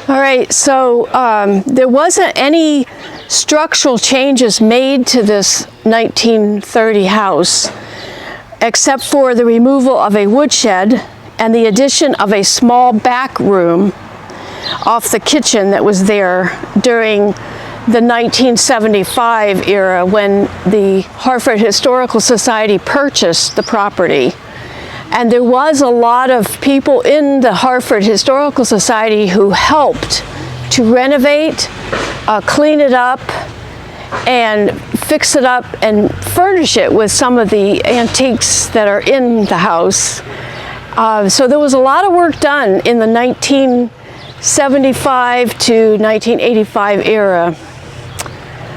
All right, so there wasn't any structural changes made to this 1930 house except for the removal of a woodshed and the addition of a small back room off the kitchen that was there during the 1975 era when the Hartford Historical Society purchased the property. And there was a lot of people in the Hartford Historical Society who helped to renovate, clean it up, and fix it up and furnish it with some of the antiques that are in the house. So there was a lot of work done in the 1975 to 1985 era.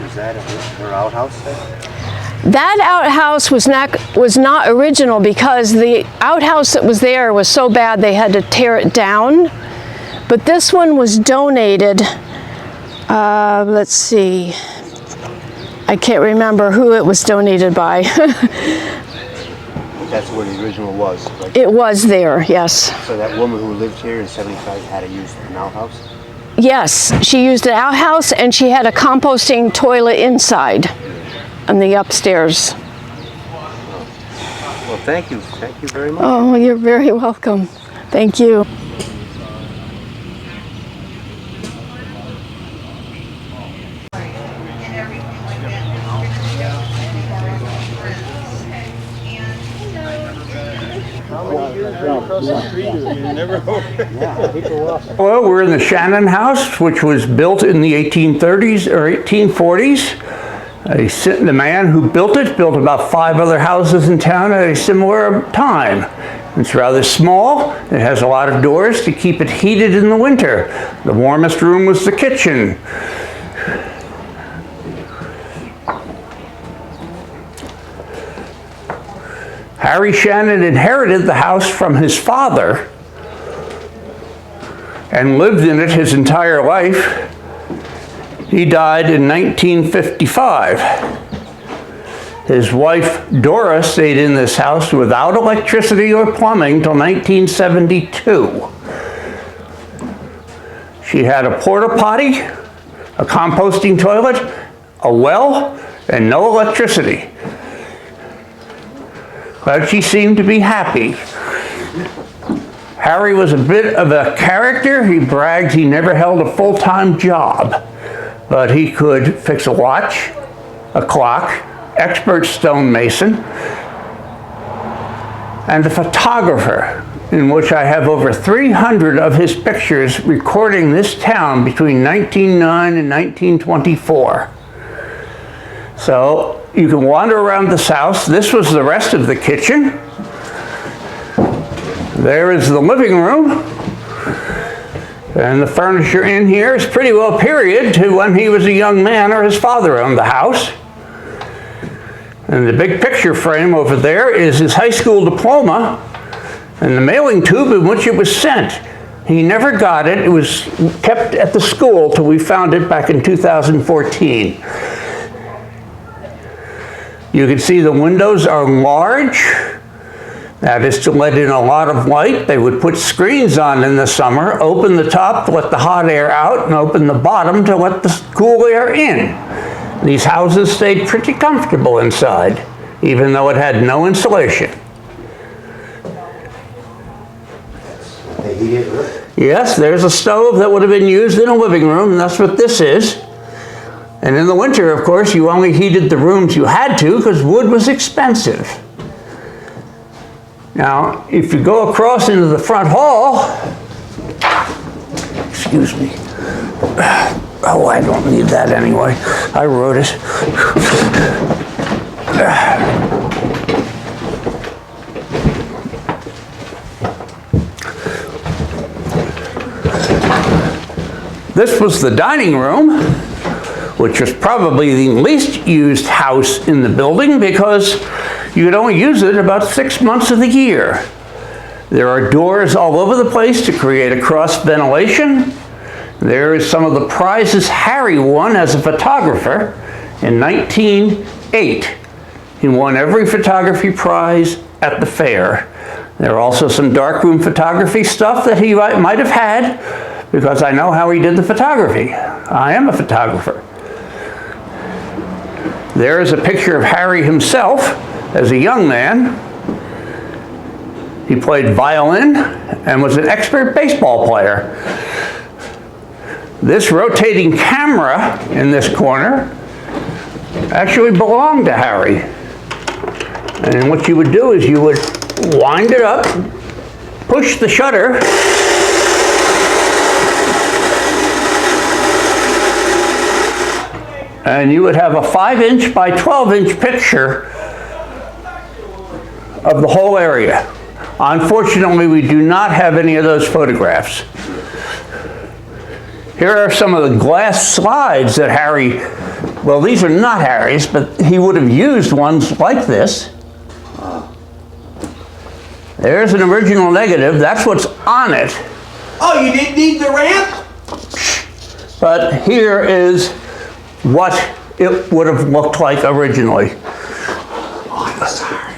Was that her outhouse then? That outhouse was not original because the outhouse that was there was so bad they had to tear it down. But this one was donated, let's see, I can't remember who it was donated by. That's where the original was, right? It was there, yes. So that woman who lived here in 75 had to use an outhouse? Yes, she used an outhouse and she had a composting toilet inside. On the upstairs. Well, thank you very much. Oh, you're very welcome. Thank you. Well, we're in the Shannon house, which was built in the 1830s or 1840s. The man who built it built about 5 other houses in town at a similar time. It's rather small. It has a lot of doors to keep it heated in the winter. The warmest room was the kitchen. Harry Shannon inherited the house from his father and lived in it his entire life. He died in 1955. His wife, Dora, stayed in this house without electricity or plumbing till 1972. She had a porta potty, a composting toilet, a well, and no electricity. But she seemed to be happy. Harry was a bit of a character. He bragged he never held a full-time job. But he could fix a watch, a clock, expert stonemason, and a photographer, in which I have over 300 of his pictures recording this town between 1909 and 1924. So you can wander around this house. This was the rest of the kitchen. There is the living room. And the furniture in here is pretty well period to when he was a young man or his father owned the house. And the big picture frame over there is his high school diploma and the mailing tube in which it was sent. He never got it. It was kept at the school till we found it back in 2014. You can see the windows are large. That is to let in a lot of light. They would put screens on in the summer, open the top to let the hot air out, and open the bottom to let the cool air in. These houses stayed pretty comfortable inside, even though it had no insulation. They heat it? Yes, there's a stove that would have been used in a living room, and that's what this is. And in the winter, of course, you only heated the rooms you had to because wood was expensive. Now, if you go across into the front hall, excuse me. Oh, I don't need that anyway. I wrote it. This was the dining room, which was probably the least used house in the building because you could only use it about 6 months of the year. There are doors all over the place to create a cross ventilation. There is some of the prizes Harry won as a photographer in 1908. He won every photography prize at the fair. There are also some darkroom photography stuff that he might have had because I know how he did the photography. I am a photographer. There is a picture of Harry himself as a young man. He played violin and was an expert baseball player. This rotating camera in this corner actually belonged to Harry. And what you would do is you would wind it up, push the shutter, and you would have a 5-inch by 12-inch picture of the whole area. Unfortunately, we do not have any of those photographs. Here are some of the glass slides that Harry, well, these are not Harry's, but he would have used ones like this. There's an original negative. That's what's on it. Oh, you didn't need the ramp? But here is what it would have looked like originally. Oh, I'm sorry.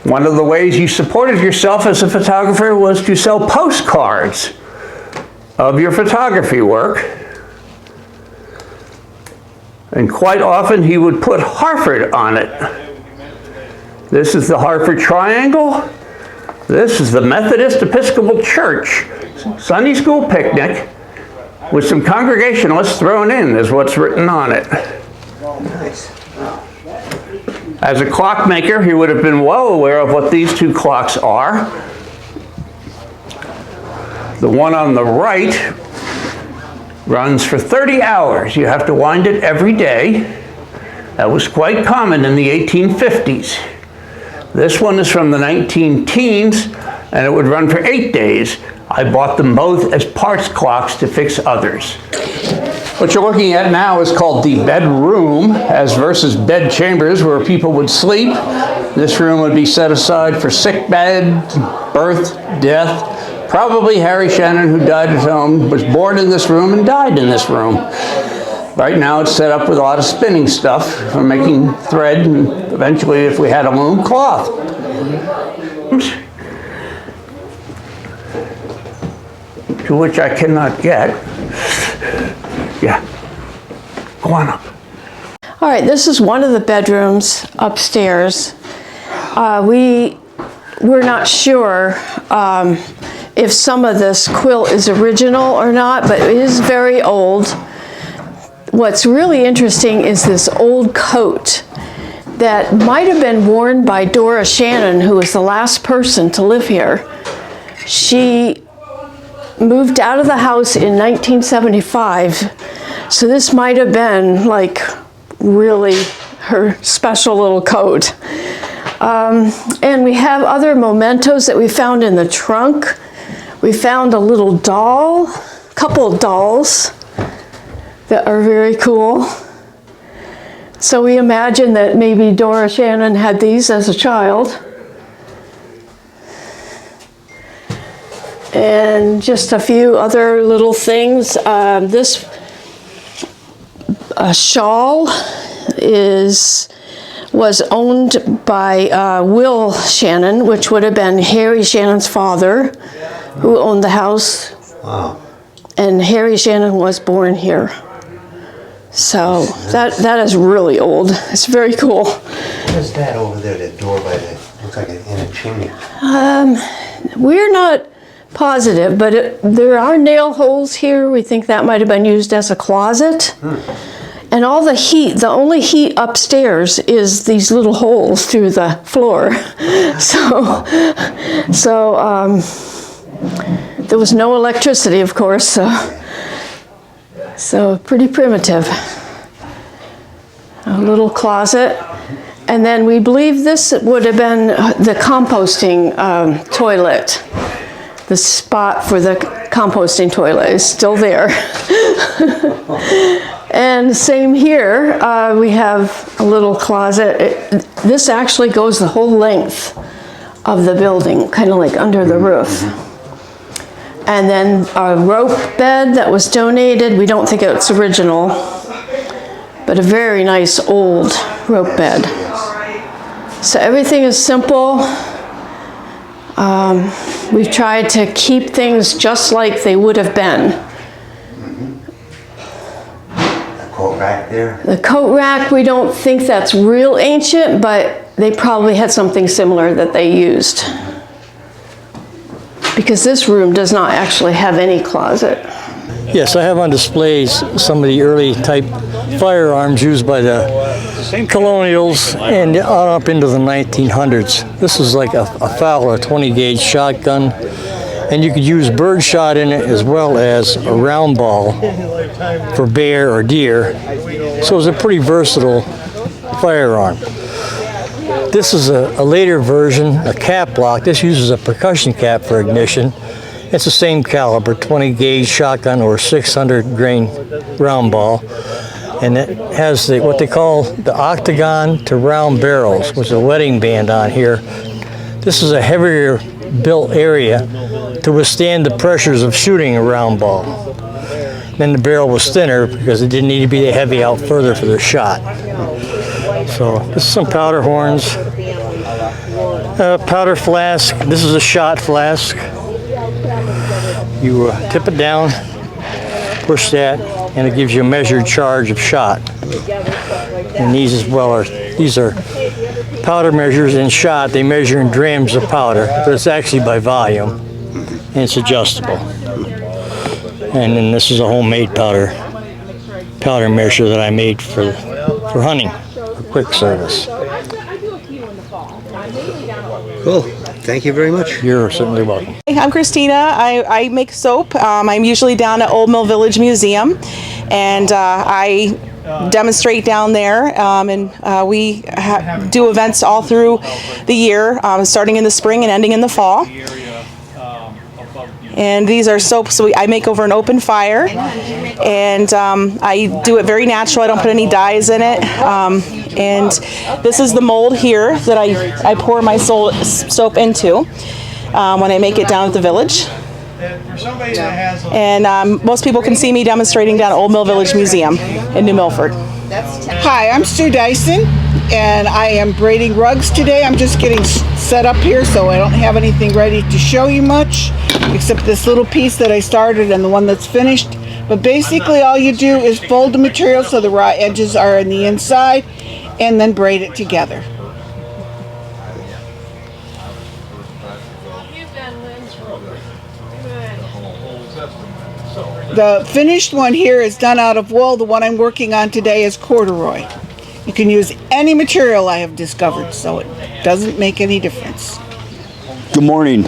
One of the ways you supported yourself as a photographer was to sell postcards of your photography work. And quite often he would put Hartford on it. This is the Hartford Triangle. This is the Methodist Episcopal Church Sunday school picnic with some Congregationalists thrown in is what's written on it. Nice. As a clockmaker, he would have been well aware of what these two clocks are. The one on the right runs for 30 hours. You have to wind it every day. That was quite common in the 1850s. This one is from the 19-teens, and it would run for 8 days. I bought them both as parts clocks to fix others. What you're looking at now is called the bedroom, as versus bed chambers where people would sleep. This room would be set aside for sick bed, birth, death. Probably Harry Shannon, who died at home, was born in this room and died in this room. Right now it's set up with a lot of spinning stuff for making thread and eventually, if we had a loom, cloth. To which I cannot get. Yeah, go on up. All right, this is one of the bedrooms upstairs. We're not sure if some of this quilt is original or not, but it is very old. What's really interesting is this old coat that might have been worn by Dora Shannon, who was the last person to live here. She moved out of the house in 1975, so this might have been like really her special little coat. And we have other mementos that we found in the trunk. We found a little doll, a couple of dolls that are very cool. So we imagine that maybe Dora Shannon had these as a child. And just a few other little things. This shawl was owned by Will Shannon, which would have been Harry Shannon's father, who owned the house. Wow. And Harry Shannon was born here. So that is really old. It's very cool. What is that over there, that door by the, looks like in a chimney? We're not positive, but there are nail holes here. We think that might have been used as a closet. And all the heat, the only heat upstairs is these little holes through the floor. So there was no electricity, of course, so pretty primitive. A little closet. And then we believe this would have been the composting toilet. The spot for the composting toilet is still there. And same here, we have a little closet. This actually goes the whole length of the building, kind of like under the roof. And then a rope bed that was donated. We don't think it's original, but a very nice old rope bed. So everything is simple. We've tried to keep things just like they would have been. Coat rack there. The coat rack, we don't think that's real ancient, but they probably had something similar that they used. Because this room does not actually have any closet. Yes, I have on display some of the early type firearms used by the colonials and on up into the 1900s. This is like a Fowler 20 gauge shotgun, and you could use birdshot in it as well as a round ball for bear or deer. So it's a pretty versatile firearm. This is a later version, a cap block. This uses a percussion cap for ignition. It's the same caliber, 20 gauge shotgun or 600 grain round ball. And it has what they call the octagon to round barrels, which is a wedding band on here. This is a heavier built area to withstand the pressures of shooting a round ball. Then the barrel was thinner because it didn't need to be heavy out further for the shot. So this is some powder horns, powder flask. This is a shot flask. You tip it down, push that, and it gives you a measured charge of shot. And these as well these are powder measures in shot. They measure in drams of powder, but it's actually by volume, and it's adjustable. And then this is a homemade powder measure that I made for hunting, for quick service. Cool. Thank you very much. You're certainly welcome. Hey, I'm Christina. I make soap. I'm usually down at Old Mill Village Museum, and I demonstrate down there, and we do events all through the year, starting in the spring and ending in the fall. And these are soaps I make over an open fire, and I do it very natural. I don't put any dyes in it. And this is the mold here that I pour my soap into when I make it down at the village. And most people can see me demonstrating down at Old Mill Village Museum in New Milford. Hi, I'm Sue Dyson, and I am braiding rugs today. I'm just getting set up here, so I don't have anything ready to show you much, except this little piece that I started and the one that's finished. But basically all you do is fold the material so the raw edges are on the inside, and then braid it together. The finished one here is done out of wool. The one I'm working on today is corduroy. You can use any material I have discovered, so it doesn't make any difference. Good morning.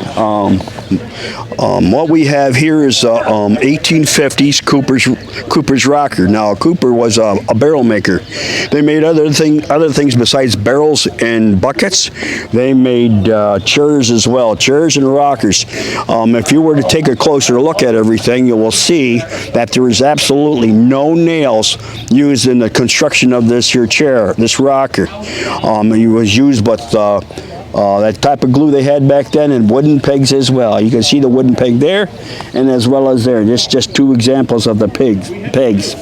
What we have here is 1850s Cooper's rocker. Now Cooper was a barrel maker. They made other things besides barrels and buckets. They made chairs as well, chairs and rockers. If you were to take a closer look at everything, you will see that there is absolutely no nails used in the construction of this here chair, this rocker. It was used with that type of glue they had back then, and wooden pegs as well. You can see the wooden peg there, and as well as there. Just two examples of the pegs.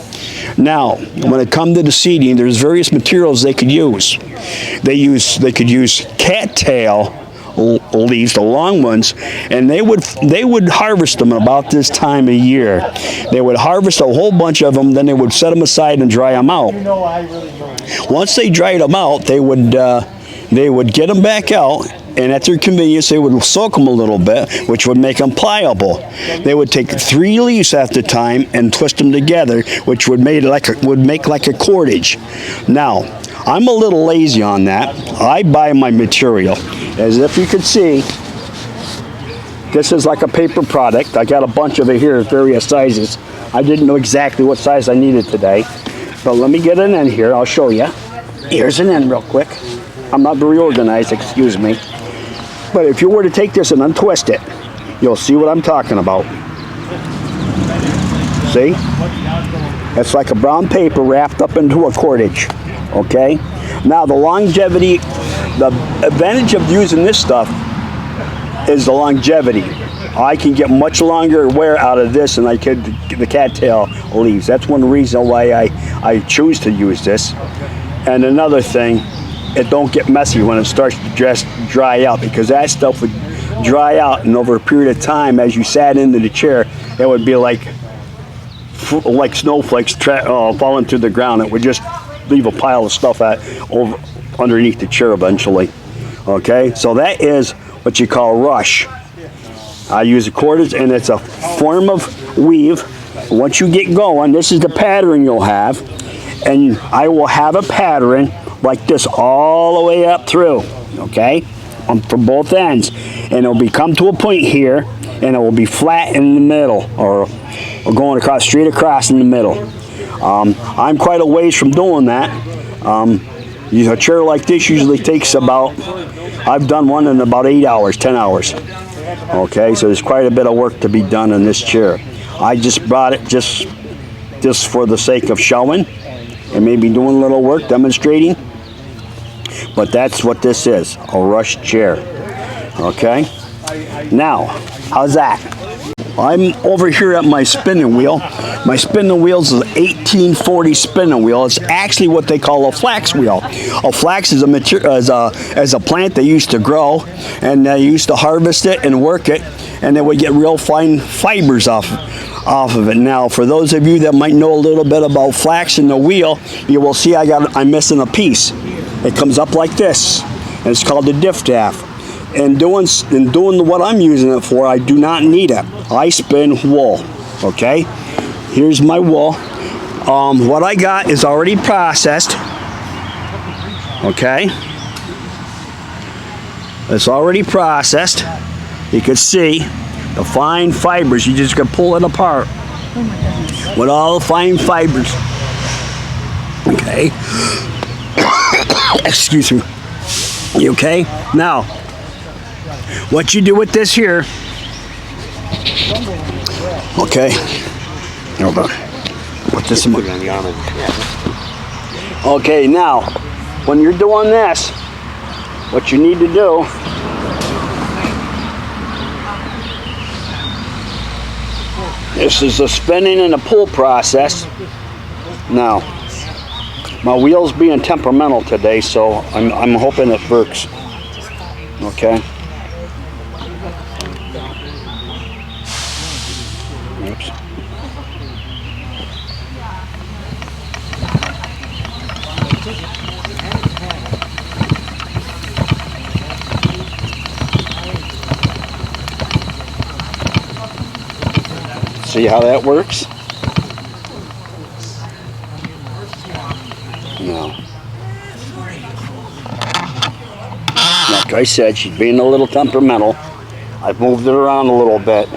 Now, when it comes to the seating, there's various materials they could use. They could use cattail leaves, the long ones, and they would harvest them about this time of year. They would harvest a whole bunch of them, then they would set them aside and dry them out. Once they dried them out, they would get them back out, and at their convenience, they would soak them a little bit, which would make them pliable. They would take 3 leaves at the time and twist them together, which would make like a cordage. Now, I'm a little lazy on that. I buy my material. As if you could see, This is like a paper product. I got a bunch of it here, various sizes. I didn't know exactly what size I needed today, but let me get an end here. I'll show you. Here's an end real quick. I'm not very organized, excuse me. But if you were to take this and untwist it, you'll see what I'm talking about. See? It's like a brown paper wrapped up into a cordage. Okay? Now the longevity, the advantage of using this stuff is the longevity. I can get much longer wear out of this than I could the cattail leaves. That's one reason why I choose to use this. And another thing, it don't get messy when it starts to just dry out, because that stuff would dry out, and over a period of time, as you sat into the chair, it would be like snowflakes falling to the ground. It would just leave a pile of stuff over underneath the chair eventually. Okay, so that is what you call rush. I use a cordage, and it's a form of weave. Once you get going, this is the pattern you'll have, and I will have a pattern like this all the way up through, okay, from both ends, and it'll come to a point here, and it will be flat in the middle, or going across, straight across in the middle. I'm quite a ways from doing that. A chair like this usually takes about, I've done one in about 8 hours, 10 hours. Okay, so there's quite a bit of work to be done in this chair. I just brought it just for the sake of showing and maybe doing a little work, demonstrating. But that's what this is, a rush chair. Okay, now, how's that? I'm over here at my spinning wheel. My spinning wheel is an 1840 spinning wheel. It's actually what they call a flax wheel. A flax is a plant they used to grow, and they used to harvest it and work it, and they would get real fine fibers off of it. Now, for those of you that might know a little bit about flax in the wheel, you will see I'm missing a piece. It comes up like this, and it's called the distaff. And doing what I'm using it for, I do not need it. I spin wool. Okay, here's my wool. What I got is already processed. Okay, it's already processed. You can see the fine fibers. You just can pull it apart with all the fine fibers. Okay. Excuse me. You okay? Now, what you do with this here, okay, hold on, put this in my, okay, now, when you're doing this, what you need to do, this is the spinning and the pull process. Now, my wheel's being temperamental today, so I'm hoping it works. Okay. Oops. See how that works? No. Like I said, she's being a little temperamental. I've moved it around a little bit,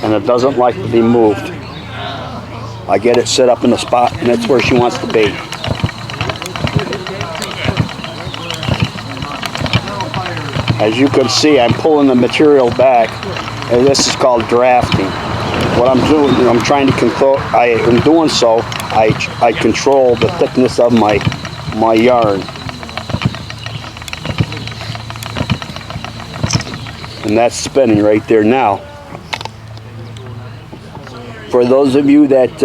and it doesn't like to be moved. I get it set up in the spot, and that's where she wants to be. As you can see, I'm pulling the material back, and this is called drafting. What I'm doing, I'm trying to control. In doing so, I control the thickness of my yarn. And that's spinning right there now. For those of you that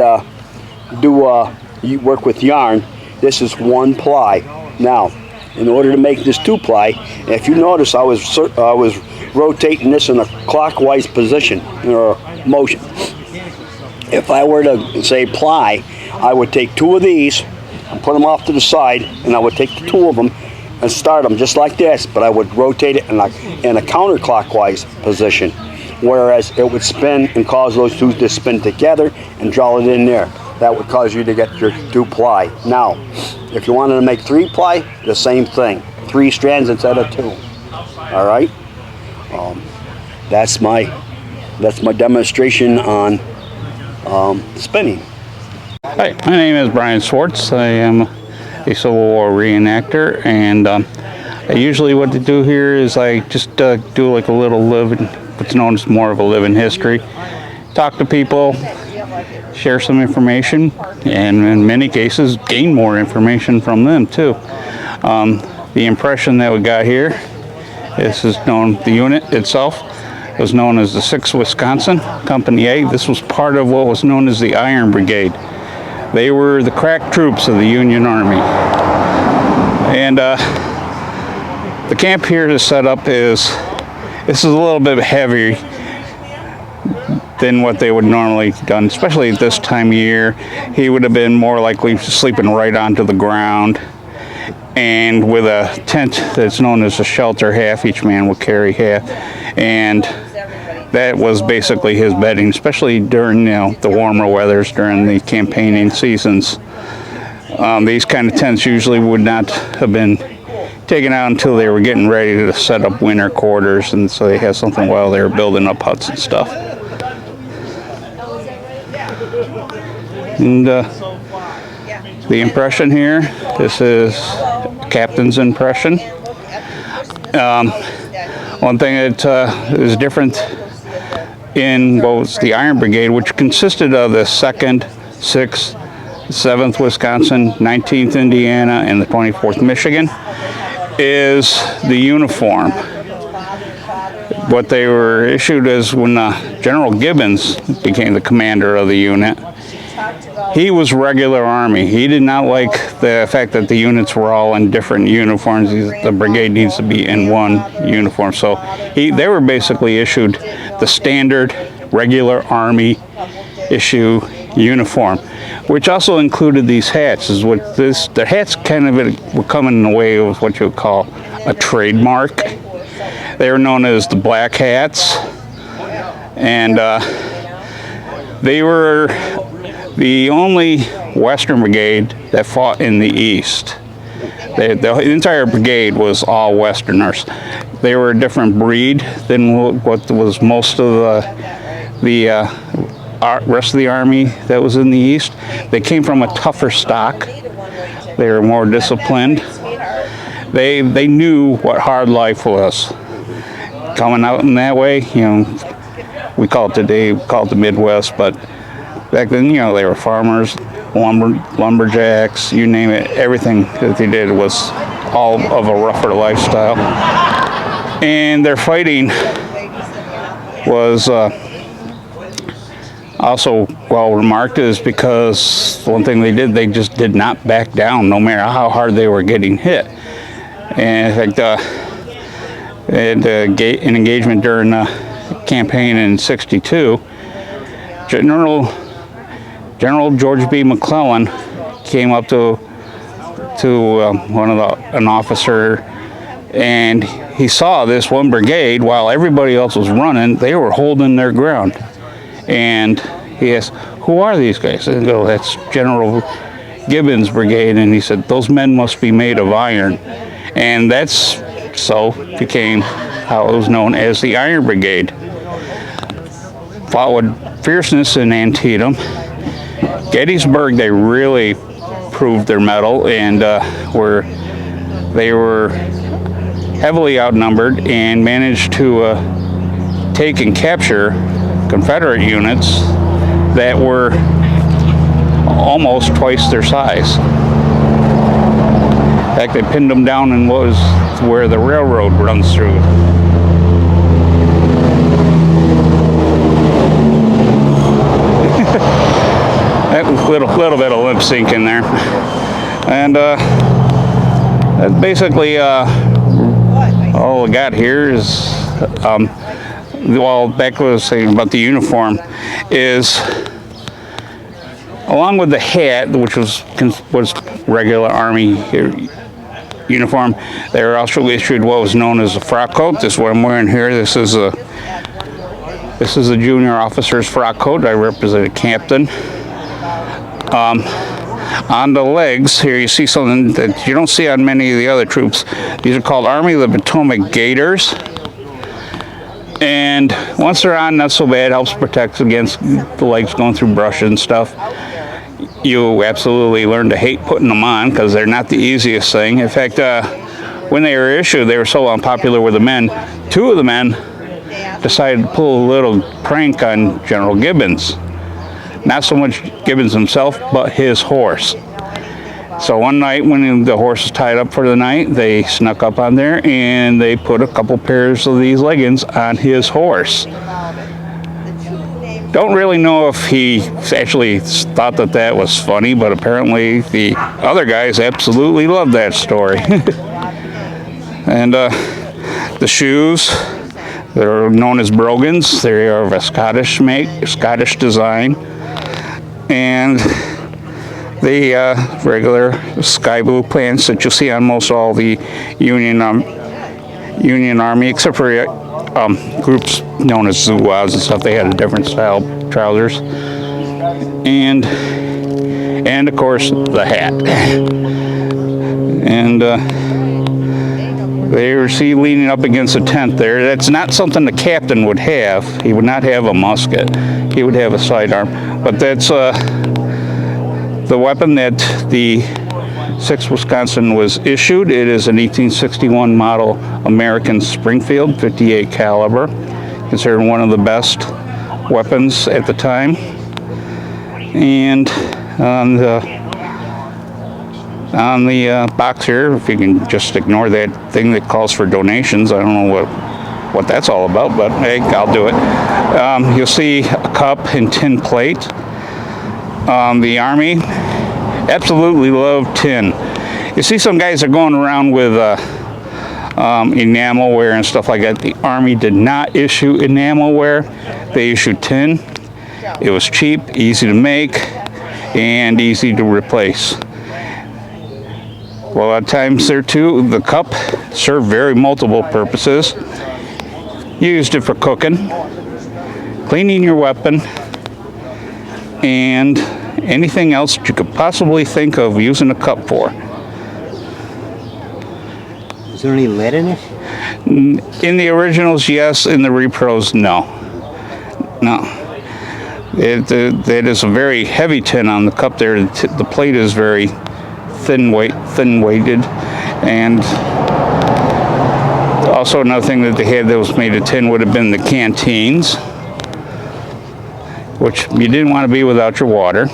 you work with yarn, this is 1 ply. Now, in order to make this 2 ply, if you notice, I was rotating this in a clockwise position or motion. If I were to say ply, I would take 2 of these and put them off to the side, and I would take the 2 of them and start them just like this, but I would rotate it in a counterclockwise position, whereas it would spin and cause those 2 to spin together and draw it in there. That would cause you to get your 2 ply. Now, if you wanted to make 3 ply, the same thing. 3 strands instead of 2. All right? That's my that's my demonstration on spinning. Hi, my name is Brian Swartz. I am a Civil War reenactor, and usually what to do here is I just do like a little living, what's known as more of a living history. Talk to people, share some information, and in many cases gain more information from them too. The impression that we got here, this is known, the unit itself was known as the 6th Wisconsin, Company A. This was part of what was known as the Iron Brigade. They were the crack troops of the Union Army. And the camp here is set up this is a little bit heavier than what they would normally have done, especially at this time of year. He would have been more likely sleeping right onto the ground, and with a tent that's known as a shelter half, each man would carry half, and that was basically his bedding, especially during the warmer weathers during the campaigning seasons. These kind of tents usually would not have been taken out until they were getting ready to set up winter quarters, and so they had something while they were building up huts and stuff. And the impression here, this is captain's impression. One thing that is different in both the Iron Brigade, which consisted of the 2nd, 6th, 7th Wisconsin, 19th Indiana, and the 24th Michigan, is the uniform. What they were issued is when General Gibbons became the commander of the unit, he was regular Army. He did not like the fact that the units were all in different uniforms. The brigade needs to be in one uniform. So they were basically issued the standard regular Army issue uniform, which also included these hats. The hats kind of were coming in the way of what you would call a trademark. They were known as the black hats, and they were the only Western brigade that fought in the East. The entire brigade was all Westerners. They were a different breed than what was most of the rest of the Army that was in the East. They came from a tougher stock. They were more disciplined. They knew what hard life was. Coming out in that way, we call it today, we call it the Midwest, but back then, they were farmers, lumberjacks, you name it. Everything that they did was all of a rougher lifestyle. And their fighting was also well remarked, is because one thing they did, they just did not back down no matter how hard they were getting hit. And in fact, an engagement during the campaign in '62, General George B. McClellan came up to an officer, and he saw this one brigade while everybody else was running. They were holding their ground, and he asked, "Who are these guys?" And they go, "That's General Gibbons' brigade." And he said, "Those men must be made of iron," and that's became how it was known as the Iron Brigade. Fought with fierceness in Antietam. Gettysburg, they really proved their mettle, and they were heavily outnumbered and managed to take and capture Confederate units that were almost twice their size. In fact, they pinned them down in what was where the railroad runs through. That little bit of lip sync in there, and that's basically all we got here. Is well, Beck was saying about the uniform is, along with the hat, which was regular Army uniform, they were also issued what was known as a frock coat. This is what I'm wearing here. This is a junior officer's frock coat. I represent a captain. On the legs here, you see something that you don't see on many of the other troops. These are called Army of the Potomac gaiters. And once they're on, not so bad. Helps protect against the legs going through brush and stuff. You absolutely learn to hate putting them on because they're not the easiest thing. In fact, when they were issued, they were so unpopular with the men. 2 of the men decided to pull a little prank on General Gibbons. Not so much Gibbons himself, but his horse. So one night when the horse was tied up for the night, they snuck up on there and they put a couple pairs of these leggings on his horse. Don't really know if he actually thought that that was funny, but apparently the other guys absolutely loved that story. And the shoes, they're known as brogans. They are of a Scottish design. And the regular sky blue pants that you'll see on most all the Union Army, except for groups known as Zouaves and stuff. They had a different style trousers, and of course the hat. And they were seen leaning up against a tent there. That's not something the captain would have. He would not have a musket. He would have a sidearm. But that's the weapon that the 6th Wisconsin was issued. It is an 1861 model American Springfield 58 caliber, considered one of the best weapons at the time. And on the box here, if you can just ignore that thing that calls for donations, I don't know what that's all about, but hey, I'll do it. You'll see a cup and tin plate. The Army absolutely loved tin. You see some guys are going around with enamelware and stuff like that. The Army did not issue enamelware. They issued tin. It was cheap, easy to make, and easy to replace. Well, at times there too, the cup served very multiple purposes. You used it for cooking, cleaning your weapon, and anything else that you could possibly think of using a cup for. Is there any lead in it? In the originals, yes. In the repros, no. No. It is a very heavy tin on the cup there. The plate is very thin-weighted, and also another thing that they had that was made of tin would have been the canteens, which you didn't want to be without your water.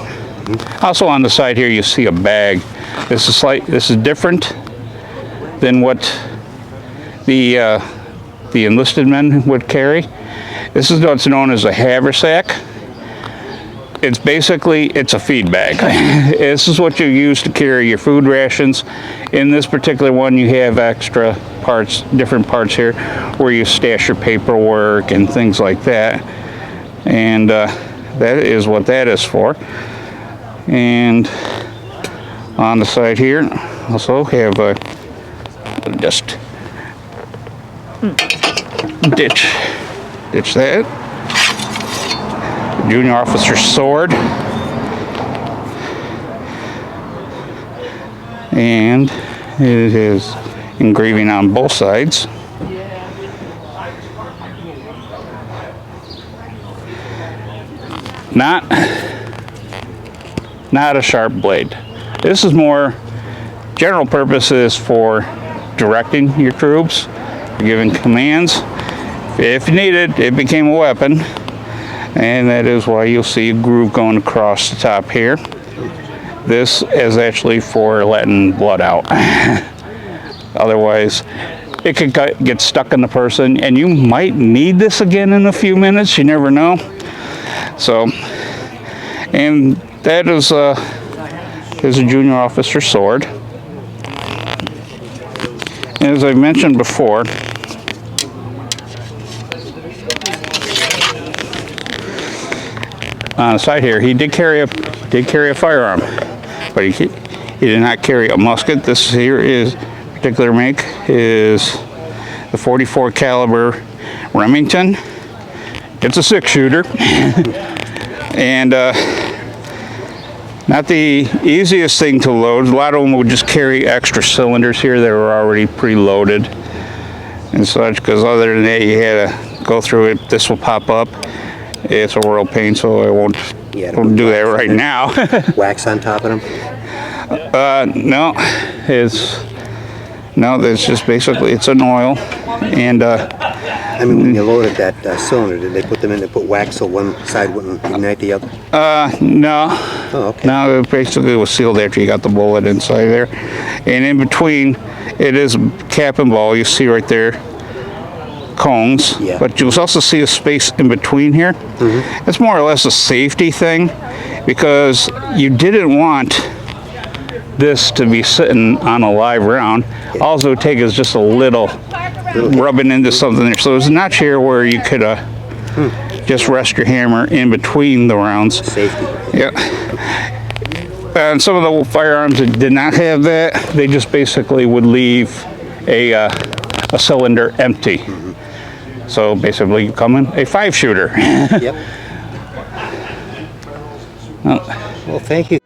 Also on the side here you see a bag. This is different than what the enlisted men would carry. This is what's known as a haversack. It's basically a feed bag. This is what you use to carry your food rations. In this particular one you have extra parts, different parts here where you stash your paperwork and things like that. And that is what that is for. And on the side here also have a just ditch that. Junior officer's sword. And it is engraving on both sides. Not a sharp blade. This is more general purposes for directing your troops, giving commands. If you need it, it became a weapon. And that is why you'll see a groove going across the top here. This is actually for letting blood out. Otherwise, it could get stuck in the person, and you might need this again in a few minutes. You never know. So, and that is a junior officer sword. As I mentioned before, on the side here, he did carry a firearm, but he did not carry a musket. This here is particular make is the 44 caliber Remington. It's a 6-shooter, and not the easiest thing to load. A lot of them would just carry extra cylinders here that were already preloaded and such, because other than that you had to go through it. This will pop up. It's a royal pain, so I won't do that right now. Wax on top of them? No, it's just basically, it's an oil, and I mean, when you loaded that cylinder, did they put them in to put wax so one side wouldn't ignite the other? no. Oh, okay. No, it basically was sealed after you got the bullet inside there. And in between, it is cap and ball. You see right there, cones. Yeah. But you'll also see a space in between here. Mm-hmm. It's more or less a safety thing, because you didn't want this to be sitting on a live round. All it would take is just a little rubbing into something there. So there's a notch here where you could just rest your hammer in between the rounds. Safety. Yeah. And some of the firearms that did not have that, they just basically would leave a cylinder empty. Mm-hmm. So basically, you come in a 5-shooter. Yep. Well, thank you.